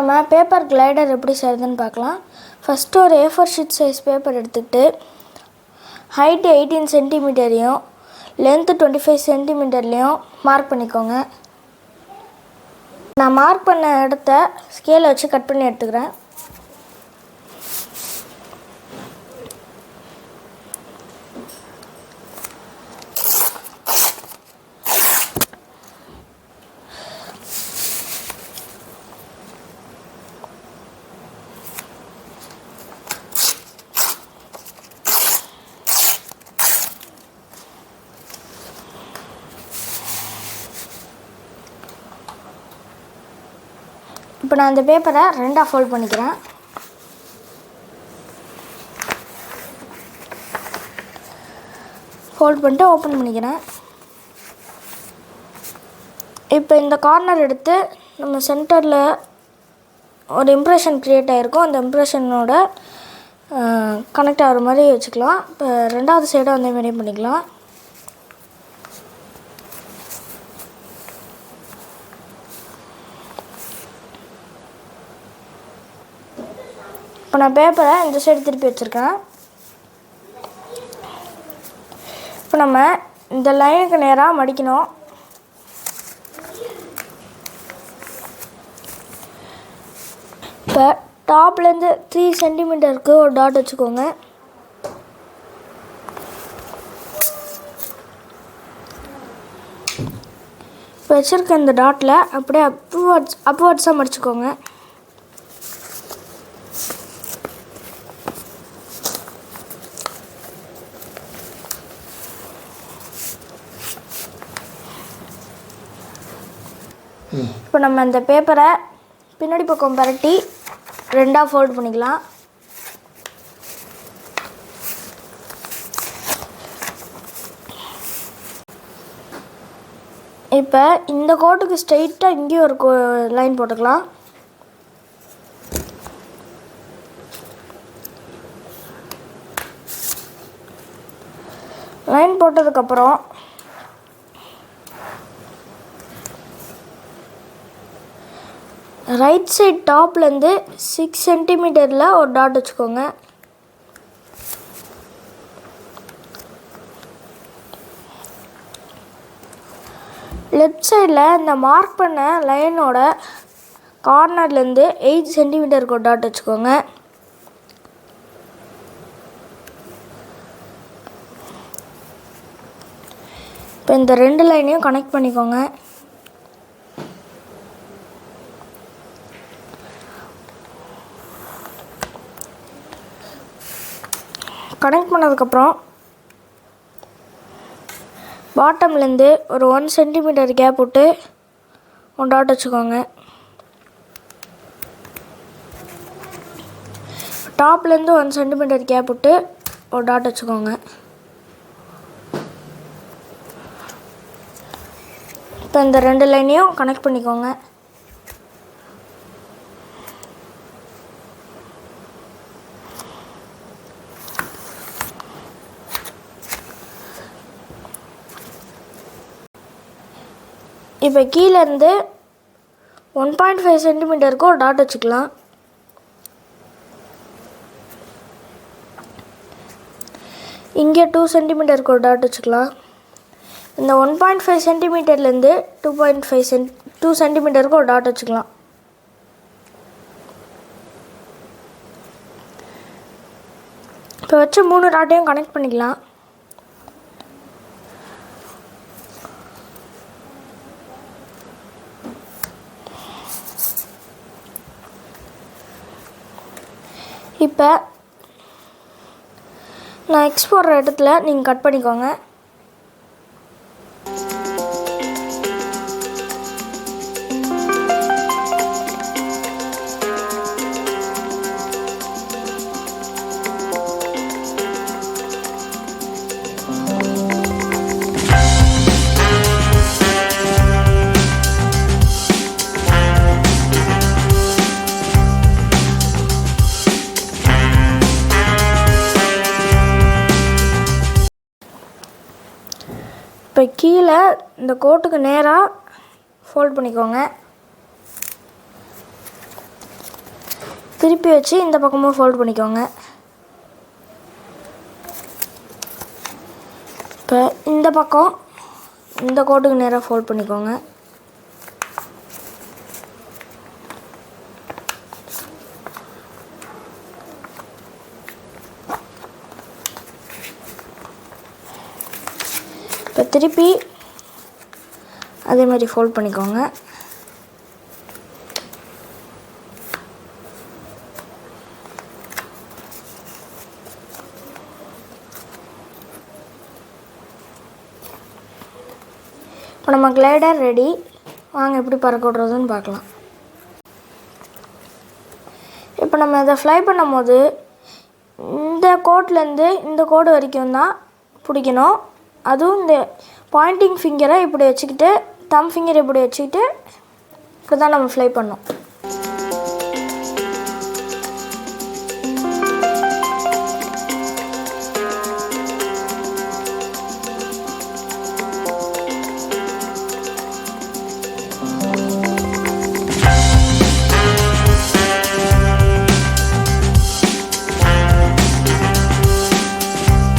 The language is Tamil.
நம்ம பேப்பர் கிளைடர் எப்படி செய்கிறதுன்னு பார்க்கலாம். ஃபஸ்ட்டு ஒரு A4 ஷீட் சைஸ் பேப்பர் எடுத்துக்கிட்டு ஹைட்டு 18 சென்டிமீட்டரையும் லென்த்து 25 சென்டிமீட்டர்லேயும் மார்க் பண்ணிக்கோங்க. நான் மார்க் பண்ண இடத்த ஸ்கேலை வச்சு கட் பண்ணி எடுத்துக்கிறேன். இப்போ நான் இந்த பேப்பரை ரெண்டாக ஃபோல்ட் பண்ணிக்கிறேன். ஃபோல்ட் பண்ணிட்டு ஓப்பன் பண்ணிக்கிறேன். இப்போ இந்த கார்னர் எடுத்து நம்ம சென்டரில் ஒரு இம்ப்ரெஷன் க்ரியேட் ஆகிருக்கும். அந்த இம்ப்ரெஷனோட கனெக்ட் ஆகிற மாதிரி வச்சுக்கலாம். இப்போ ரெண்டாவது சைடும் அந்த மாதிரி பண்ணிக்கலாம். இப்போ நான் பேப்பரை இந்த சைடு திருப்பி வச்சுருக்கேன். இப்போ நம்ம இந்த லைனுக்கு நேராக மடிக்கணும். இப்போ டாப்லேருந்து 3 சென்டிமீட்டருக்கு ஒரு டாட் வச்சுக்கோங்க. இப்போ வச்சுருக்க இந்த டாட்டில் அப்படியே அப்வர்ட்ஸாக மடிச்சுக்கோங்க. இப்போ நம்ம அந்த பேப்பரை பின்னாடி பக்கம் பரட்டி ரெண்டாக ஃபோல்ட் பண்ணிக்கலாம். இப்போ இந்த கோட்டுக்கு ஸ்ட்ரெயிட்டாக இங்கேயும் ஒரு லைன் போட்டுக்கலாம். லைன் போட்டதுக்கப்புறம் ரைட் சைட் டாப்லேருந்து 6 சென்டிமீட்டரில் ஒரு டாட் வச்சுக்கோங்க. லெஃப்ட் சைடில் இந்த மார்க் பண்ண லைனோட கார்னர்லேருந்து 8 சென்டிமீட்டருக்கு ஒரு டாட் வச்சுக்கோங்க. இப்போ இந்த ரெண்டு லைனையும் கனெக்ட் பண்ணிக்கோங்க. கனெக்ட் பண்ணதுக்கப்புறம் பாட்டம்லேருந்து ஒரு 1 சென்டிமீட்டர் கேப் விட்டு ஒரு டாட் வச்சுக்கோங்க. டாப்லேருந்து 1 சென்டிமீட்டர் கேப் விட்டு ஒரு டாட் வச்சுக்கோங்க. இப்போ இந்த ரெண்டு லைனையும் கனெக்ட் பண்ணிக்கோங்க. இப்போ கீழேருந்து 1.5 சென்டிமீட்டருக்கு ஒரு டாட் வச்சுக்கலாம். இங்கே 2 சென்டிமீட்டருக்கு ஒரு டாட் வச்சுக்கலாம். இந்த 1.5 சென்டிமீட்டர்லேருந்து 2 சென்டிமீட்டருக்கு ஒரு டாட் வச்சுக்கலாம். இப்போ வச்சு 3 டாட்டையும் கனெக்ட் பண்ணிக்கலாம். இப்போ நான் எக்ஸ் போடுற இடத்துல நீங்கள் கட் பண்ணிக்கோங்க. இப்போ கீழே இந்த கோட்டுக்கு நேராக ஃபோல்ட் பண்ணிக்கோங்க. திருப்பி வச்சு இந்த பக்கமும் ஃபோல்ட் பண்ணிக்கோங்க. இப்போ இந்த பக்கம் இந்த கோட்டுக்கு நேராக ஃபோல்ட் பண்ணிக்கோங்க. இப்போ திருப்பி அதே மாதிரி ஃபோல்ட் பண்ணிக்கோங்க. இப்போ நம்ம கிளைடர் ரெடி. வாங்க எப்படி பறக்க விட்றதுன்னு பார்க்கலாம். இப்போ நம்ம இதை ஃப்ளை பண்ணும்போது இந்த கோட்லேருந்து இந்த கோடு வரைக்கும் தான் பிடிக்கணும். அதுவும் இந்த பாயிண்டிங் ஃபிங்கரை இப்படி வச்சுக்கிட்டு தம் ஃபிங்கர் இப்படி வச்சுக்கிட்டு இப்படி தான் நம்ம ஃப்ளை பண்ணோம்.